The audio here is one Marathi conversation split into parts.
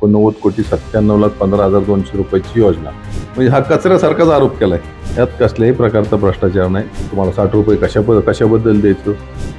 89,97,15,200 रुपयाची योजना. म्हणजे हा कचऱ्यासारखाच आरोप केलाय. यात कसल्याही प्रकारचा भ्रष्टाचार नाही. तुम्हाला 60 रुपये कशाबद्दल द्यायचं?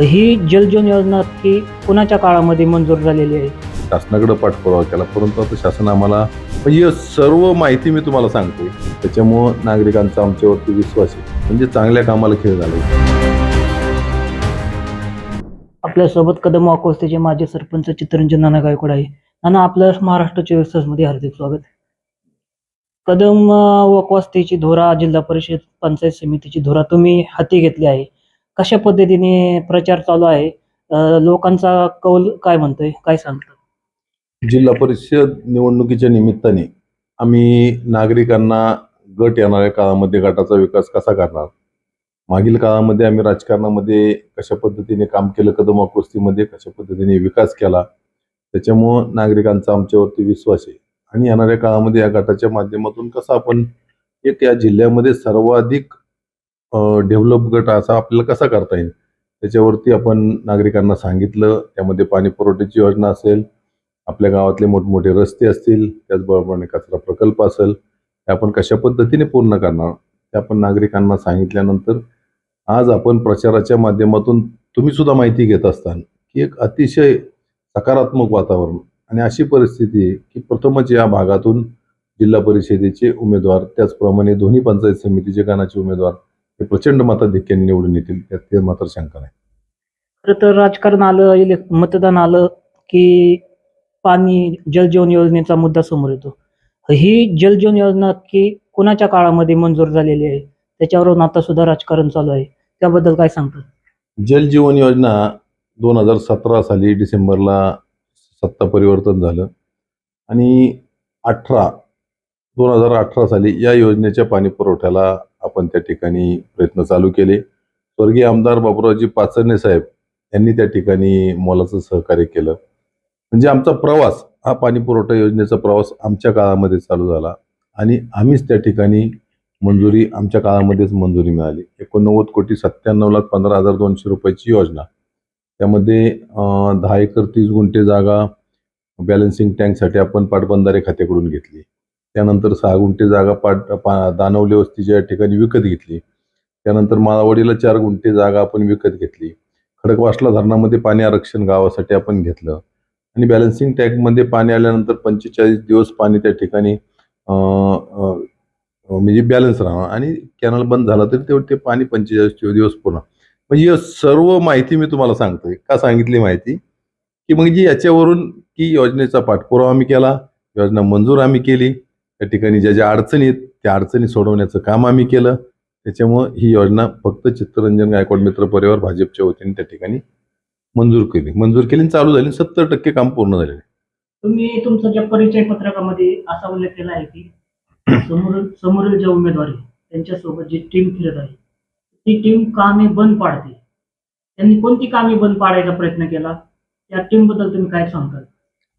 ही जलजीवन योजना की कोणाच्या काळामध्ये मंजूर झालेली आहे? शासनाकडे पाठपुरावा केला, परंतु आता शासन आम्हाला म्हणजे सर्व माहिती मी तुम्हाला सांगतोय. त्याच्यामुळं नागरिकांचा आमच्यावरती विश्वास आहे. म्हणजे चांगल्या कामाला खेळ झाला. आपल्यासोबत कदम वाकोस्तेचे माजी सरपंच चित्तरंजन नाना गायकवाड आहे. नाना, आपलं महाराष्ट्र 24 तासमध्ये हार्दिक स्वागत. कदम वाकोस्तेची धोरा, जिल्हा परिषद पंचायत समितीची धोरा तुम्ही हाती घेतली आहे. कशा पद्धतीने प्रचार चालू आहे? लोकांचा कौल काय म्हणतोय, काय सांगतो? जिल्हा परिषद निवडणुकीच्या निमित्ताने आम्ही नागरिकांना गट येणाऱ्या काळामध्ये गटाचा विकास कसा करणार, मागील काळामध्ये आम्ही राजकारणामध्ये कशा पद्धतीने काम केलं, कदम वाकोस्तीमध्ये कशा पद्धतीने विकास केला, त्याच्यामुळं नागरिकांचा आमच्यावरती विश्वास आहे. आणि येणाऱ्या काळामध्ये या गटाच्या माध्यमातून कसं आपण एक या जिल्ह्यामध्ये सर्वाधिक डेव्हलप गट असा आपल्याला कसा करता येईल, त्याच्यावरती आपण नागरिकांना सांगितलं. त्यामध्ये पाणी पुरवठ्याची योजना असेल, आपल्या गावातले मोठमोठे रस्ते असतील, त्याचबरोबर कचरा प्रकल्प असेल, ते आपण कशा पद्धतीने पूर्ण करणार ते आपण नागरिकांना सांगितल्यानंतर आज आपण प्रचाराच्या माध्यमातून तुम्ही सुद्धा माहिती घेत असताना की एक अतिशय सकारात्मक वातावरण आणि अशी परिस्थिती आहे की प्रथमच या भागातून जिल्हा परिषदेचे उमेदवार, त्याचप्रमाणे दोन्ही पंचायत समितीचे गणाचे उमेदवार हे प्रचंड मताधिक्याने निवडून येतील, त्यात ते मात्र शंका नाही. खरं तर राजकारण आलं, मतदान आलं की पाणी जलजीवन योजनेचा मुद्दा समोर येतो. ही जलजीवन योजना की कोणाच्या काळामध्ये मंजूर झालेली आहे? त्याच्यावरून आता सुद्धा राजकारण चालू आहे. त्याबद्दल काय सांगतात? जल जीवन योजना 2017 साली डिसेंबरला सत्ता परिवर्तन झालं आणि 2018 साली या योजनेच्या पाणी पुरवठ्याला आपण त्या ठिकाणी प्रयत्न चालू केले. स्वर्गीय आमदार बाबुरावजी पाचरणे साहेब यांनी त्या ठिकाणी मोलाचं सहकार्य केलं. म्हणजे आमचा प्रवास हा पाणी पुरवठा योजनेचा प्रवास आमच्या काळामध्ये चालू झाला आणि आम्हीच त्या ठिकाणी मंजुरी, आमच्या काळामध्येच मंजुरी मिळाली. 89,97,15,200 रुपयाची योजना. त्यामध्ये 10 एकर 30 गुंठे जागा बॅलन्सिंग टँकसाठी आपण पाटबंधारे खात्याकडून घेतली. त्यानंतर 6 गुंठे जागा दानवले वस्तीच्या ठिकाणी विकत घेतली. त्यानंतर माळावडीला 4 गुंठे जागा आपण विकत घेतली. खडकवासला धरणामध्ये पाणी आरक्षण गावासाठी आपण घेतलं आणि बॅलन्सिंग टँकमध्ये पाणी आल्यानंतर 45 दिवस पाणी त्या ठिकाणी म्हणजे बॅलन्स राहणार आणि कॅनल बंद झाला तरी तेवढं ते पाणी 45 दिवस पूर्ण. म्हणजे सर्व माहिती मी तुम्हाला सांगतोय. का सांगितली माहिती की म्हणजे याच्यावरून की योजनेचा पाठपुरावा आम्ही केला, योजना मंजूर आम्ही केली, त्या ठिकाणी ज्या ज्या अडचणी आहेत त्या अडचणी सोडवण्याचं काम आम्ही केलं. त्याच्यामुळं ही योजना फक्त चित्तरंजन गायकवाड मित्र परिवार भाजपच्या वतीने त्या ठिकाणी मंजूर केली आणि चालू झाली. 70% काम पूर्ण झाले. तुम्ही तुमच्या ज्या परिचय पत्रकामध्ये असा उल्लेख केला आहे की समोरील जे उमेदवार आहे त्यांच्यासोबत जी टीम फिरत आहे ती टीम कामे बंद पाडते. त्यांनी कोणती कामे बंद पाडायचा प्रयत्न केला? त्या टीम बद्दल तुम्ही काय सांगताल?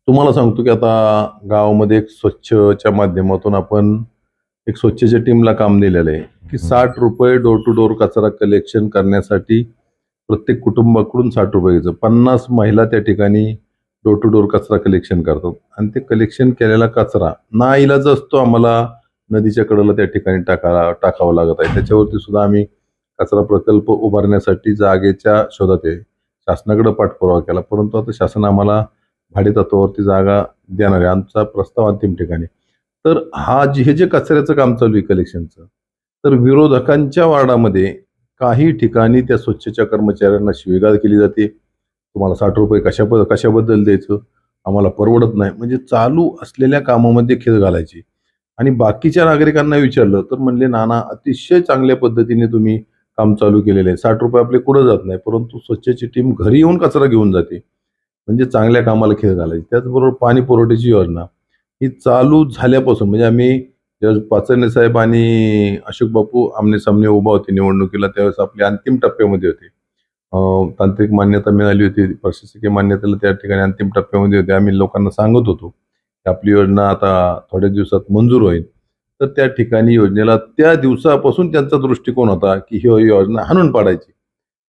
तुम्हाला सांगतो की आता गावामध्ये एक स्वच्छच्या माध्यमातून आपण एक स्वच्छच्या टीमला काम दिलेलं आहे की 60 रुपये डोर टू डोर कचरा कलेक्शन करण्यासाठी प्रत्येक कुटुंबाकडून 60 रुपये घ्यायचं. 50 महिला त्या ठिकाणी डोर टू डोर कचरा कलेक्शन करतात आणि ते कलेक्शन केलेला कचरा नाईलाज असतो आम्हाला नदीच्या कडेला त्या ठिकाणी टाकावं लागत आहे. त्याच्यावरती सुद्धा आम्ही कचरा प्रकल्प उभारण्यासाठी जागेच्या शोधात आहे. शासनाकडे पाठपुरावा केला, परंतु आता शासन आम्हाला भाडेतत्वावरती जागा देणार आहे. आमचा प्रस्ताव अंतिम ठिकाणी. तर हे जे कचऱ्याचं काम चालू आहे कलेक्शनचं, तर विरोधकांच्या वार्डामध्ये काही ठिकाणी त्या स्वच्छच्या कर्मचाऱ्यांना शिवीगाळ केली जाते. तुम्हाला 60 रुपये कशाबद्दल द्यायचं, आम्हाला परवडत नाही. म्हणजे चालू असलेल्या कामामध्ये खेळ घालायची. आणि बाकीच्या नागरिकांना विचारलं तर म्हणले, नाना अतिशय चांगल्या पद्धतीने तुम्ही काम चालू केलेलं आहे. 60 रुपये आपले कुठं जात नाही, परंतु स्वच्छची टीम घरी येऊन कचरा घेऊन जाते. म्हणजे चांगल्या कामाला खेळ घालायची. त्याचबरोबर पाणी पुरवठ्याची योजना ही चालू झाल्यापासून म्हणजे आम्ही पाचरणे साहेब आणि अशोक बापू आमने सामने उभा होते निवडणुकीला, त्यावेळेस आपल्या अंतिम टप्प्यामध्ये होते. तांत्रिक मान्यता मिळाली होती, प्रशासकीय मान्यतेला त्या ठिकाणी अंतिम टप्प्यामध्ये होते. आम्ही लोकांना सांगत होतो की आपली योजना आता थोड्या दिवसात मंजूर होईल. तर त्या ठिकाणी योजनेला त्या दिवसापासून त्यांचा दृष्टिकोन होता की ही योजना हाणून पाडायची.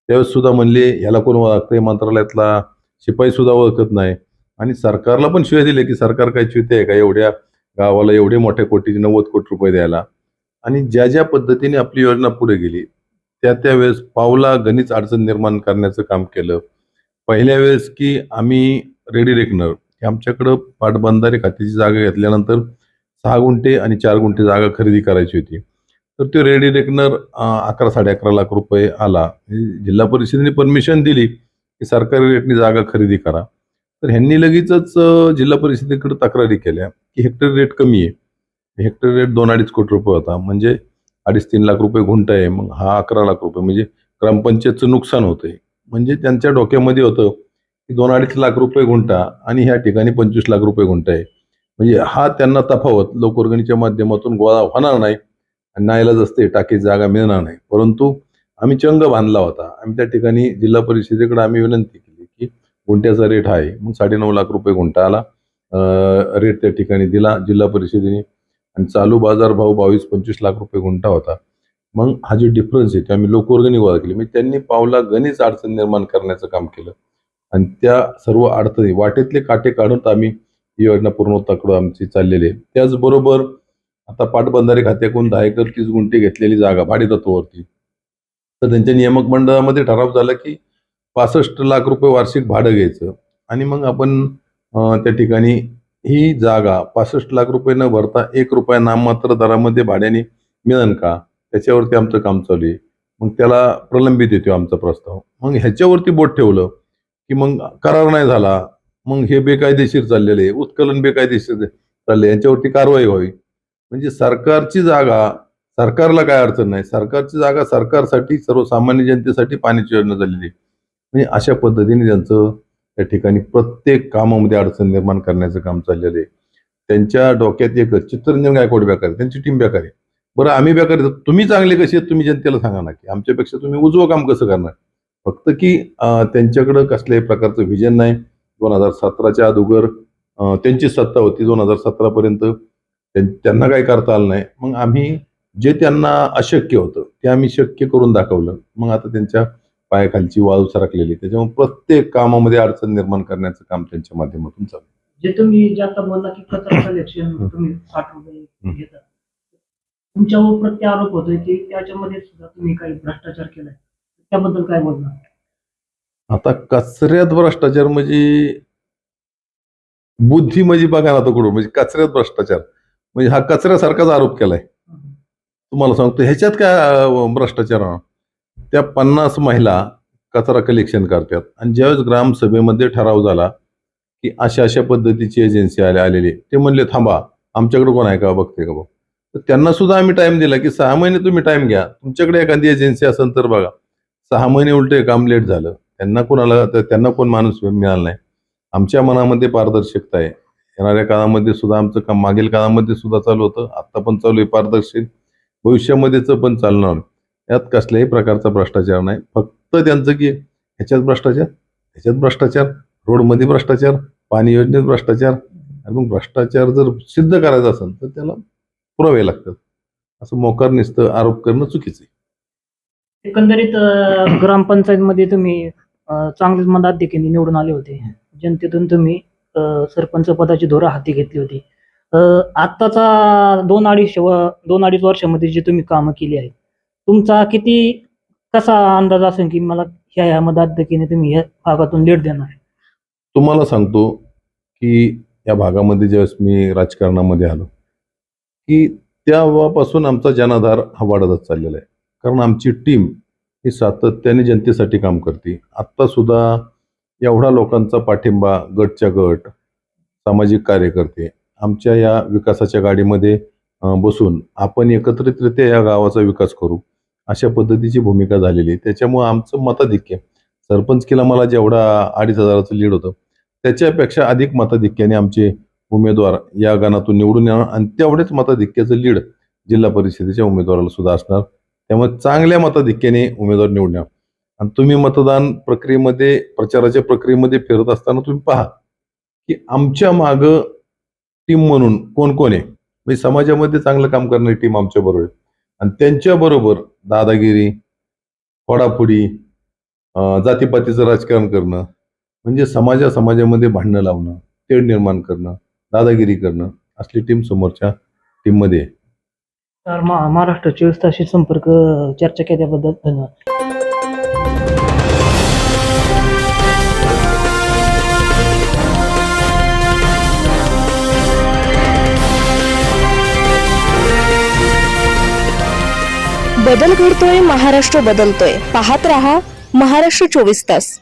त्यावेळेस सुद्धा म्हणले ह्याला कोण ओळखतंय, मंत्रालयातला शिपाई सुद्धा ओळखत नाही आणि सरकारला पण शिवाय दिले की सरकार काय चिवते आहे का एवढ्या गावाला एवढे मोठ्या कोटीचे 90 कोटी रुपये द्यायला. आणि ज्या ज्या पद्धतीने आपली योजना पुढे गेली त्या वेळेस पावला गणित अडचण निर्माण करण्याचं काम केलं. पहिल्या वेळेस की आम्ही रेडी रेकनर की आमच्याकडं पाटबंधारे खात्याची जागा घेतल्यानंतर 6 गुंठे आणि 4 गुंठे जागा खरेदी करायची होती. तर ते रेडी रेकनर 11-11.5 लाख रुपये आला. जिल्हा परिषदेने परमिशन दिली की सरकारी रेटनी जागा खरेदी करा. तर ह्यांनी लगेचच जिल्हा परिषदेकडे तक्रारी केल्या की हेक्टर रेट कमी आहे. हेक्टर रेट 2-2.5 कोटी रुपये होता. म्हणजे 2.5-3 लाख रुपये गुंठा आहे. मग हा 11 लाख रुपये म्हणजे ग्रामपंचायतचं नुकसान होतंय. म्हणजे त्यांच्या डोक्यामध्ये होतं की 2-2.5 लाख रुपये गुंठा आणि ह्या ठिकाणी 25 लाख रुपये गुंठा आहे. म्हणजे हा त्यांना तफावत लोकवर्गणीच्या माध्यमातून गोळा होणार नाही आणि नाईलाज असते टाकीत जागा मिळणार नाही. परंतु आम्ही चंग बांधला होता. आम्ही त्या ठिकाणी जिल्हा परिषदेकडे आम्ही विनंती केली की गुंठ्याचा रेट आहे. मग 9.5 लाख रुपये गुंठा आला. रेट त्या ठिकाणी दिला जिल्हा परिषदेने आणि चालू बाजार भाव 22-25 लाख रुपये गुंठा होता. मग हा जो डिफरन्स आहे ते आम्ही लोकवर्गणी गोळा केली. म्हणजे त्यांनी पावला गणित अडचण निर्माण करण्याचं काम केलं आणि त्या सर्व अडचणी वाटेतले काटे काढून आम्ही ही योजना पूर्णत्वाकडे आमची चाललेली आहे. त्याचबरोबर आता पाटबंधारे खात्याकडून 10 एकर 30 गुंठे घेतलेली जागा भाडेतत्वावरती. तर त्यांच्या नियामक मंडळामध्ये ठराव झाला की 65 लाख रुपये वार्षिक भाडं घ्यायचं आणि मग आपण त्या ठिकाणी ही जागा 65 लाख रुपये न भरता 1 रुपया नाममात्र दरामध्ये भाड्याने मिळेल का? त्याच्यावरती आमचं काम चालू आहे. मग त्याला प्रलंबित येतो आमचा प्रस्ताव. मग ह्याच्यावरती बोट ठेवलं की मग करार नाही झाला. मग हे बेकायदेशीर चाललेले आहे. उत्खनन बेकायदेशीर चालले यांच्यावरती कारवाई व्हावी. म्हणजे सरकारची जागा सरकारला काय अडचण नाही. सरकारची जागा सरकारसाठी सर्वसामान्य जनतेसाठी पाण्याची योजना झालेली आहे. म्हणजे अशा पद्धतीने त्यांचं त्या ठिकाणी प्रत्येक कामामध्ये अडचण निर्माण करण्याचं काम चाललेलं आहे. त्यांच्या डोक्यात एकच चित्तरंजन गायकवाड बेकार आहे. त्यांची टीम बेकार आहे. बरं आम्ही बेकार आहे. तुम्ही चांगले कसे आहेत तुम्ही जनतेला सांगा ना की आमच्यापेक्षा तुम्ही उजवं काम कसं करणार? फक्त की त्यांच्याकडं कसल्याही प्रकारचं व्हिजन नाही. 2017च्या अगोदर त्यांची सत्ता होती 2017 पर्यंत त्यांना काही करता आलं नाही. मग आम्ही जे त्यांना अशक्य होतं ते आम्ही शक्य करून दाखवलं. मग आता त्यांच्या पायाखालची वाळू सरकलेली. त्याच्यामुळे प्रत्येक कामामध्ये अडचण निर्माण करण्याचं काम त्यांच्या माध्यमातून चालू. जे तुम्ही जे आता बोलला की कचरा कलेक्शन तुम्ही 60 रुपये घेता, तुमच्यावर प्रत्ये आरोप होतोय की त्याच्यामध्ये सुद्धा तुम्ही काही भ्रष्टाचार केलाय, त्याबद्दल काय बोलणार? आता कचऱ्यात भ्रष्टाचार म्हणजे बुद्धी म्हणजे बघा ना आता कुठं म्हणजे कचऱ्यात भ्रष्टाचार म्हणजे हा कचऱ्यासारखाच आरोप केलाय. तुम्हाला सांगतो ह्याच्यात काय भ्रष्टाचार आहे? त्या 50 महिला कचरा कलेक्शन करतात आणि ज्यावेळेस ग्रामसभेमध्ये ठराव झाला की अशा अशा पद्धतीची एजन्सी आलेली ते म्हणले थांबा आमच्याकडे कोण आहे का बघते का बघ. तर त्यांना सुद्धा आम्ही टाइम दिला की 6 महिने तुम्ही टाइम घ्या. तुमच्याकडे एखादी एजन्सी असेल तर बघा. 6 महिने उलटे काम लेट झालं. त्यांना कोण माणूस मिळाला नाही. आमच्या मनामध्ये पारदर्शकता आहे. येणाऱ्या काळामध्ये सुद्धा आमचं काम मागील काळामध्ये सुद्धा चालू होतं. आता पण चालू आहे पारदर्शक. भविष्यामध्येच पण चालणार. यात कसल्याही प्रकारचा भ्रष्टाचार नाही. फक्त त्यांचं की ह्याच्यात भ्रष्टाचार, ह्याच्यात भ्रष्टाचार, रोडमध्ये भ्रष्टाचार, पाणी योजनेत भ्रष्टाचार आणि मग भ्रष्टाचार जर सिद्ध करायचा असेल तर त्याला पुरावे लागतात. असं मोकार नुसतं आरोप करणं चुकीचं आहे. एकंदरीत ग्रामपंचायतमध्ये तुम्ही चांगलेच मताधिक्याने निवडून आले होते. जनतेतून तुम्ही सरपंच पदाची धोरा हाती घेतली होती. आत्ताचा 2-2.5 वर्षामध्ये जे तुम्ही कामं केली आहेत, तुमचा कसा अंदाज असेल की मला ह्या मताधिक्याने तुम्ही ह्या भागातून लीड देणार? तुम्हाला सांगतो की या भागामध्ये ज्यावेळेस मी राजकारणामध्ये आलो की तेव्हापासून आमचा जनाधार हा वाढतच चाललेला आहे. कारण आमची टीम ही सातत्याने जनतेसाठी काम करते. आत्ता सुद्धा एवढा लोकांचा पाठिंबा गटच्या गट सामाजिक कार्यकर्ते आमच्या या विकासाच्या गाडीमध्ये बसून आपण एकत्रितरित्या या गावाचा विकास करू अशा पद्धतीची भूमिका झालेली. त्याच्यामुळे आमचं मताधिक्य सरपंचकीला मला जेवढा 2,500चं लीड होतं त्याच्यापेक्षा अधिक मताधिक्याने आमचे उमेदवार या गणातून निवडून येणार आणि तेवढेच मताधिक्याचं लीड जिल्हा परिषदेच्या उमेदवाराला सुद्धा असणार. त्यामुळे चांगल्या मताधिक्याने उमेदवार निवडून येणार. आणि तुम्ही मतदान प्रक्रियेमध्ये प्रचाराच्या प्रक्रियेमध्ये फिरत असताना तुम्ही पहा की आमच्या मागं टीम म्हणून कोण कोण आहे. म्हणजे समाजामध्ये चांगलं काम करणारी टीम आमच्या बरोबर आहे आणि त्यांच्याबरोबर दादागिरी, फोडाफोडी, जातीपातीचं राजकारण करणं म्हणजे समाजामध्ये भांडणं लावणं तेढ निर्माण करणं, दादागिरी करणं असली टीम समोरच्या टीम मध्ये आहे. तर महाराष्ट्र 24 ताशी संपर्क चर्चा केल्याबद्दल धन्यवाद. बदल घडतोय, महाराष्ट्र बदलतोय. पाहत रहा महाराष्ट्र 24 तास.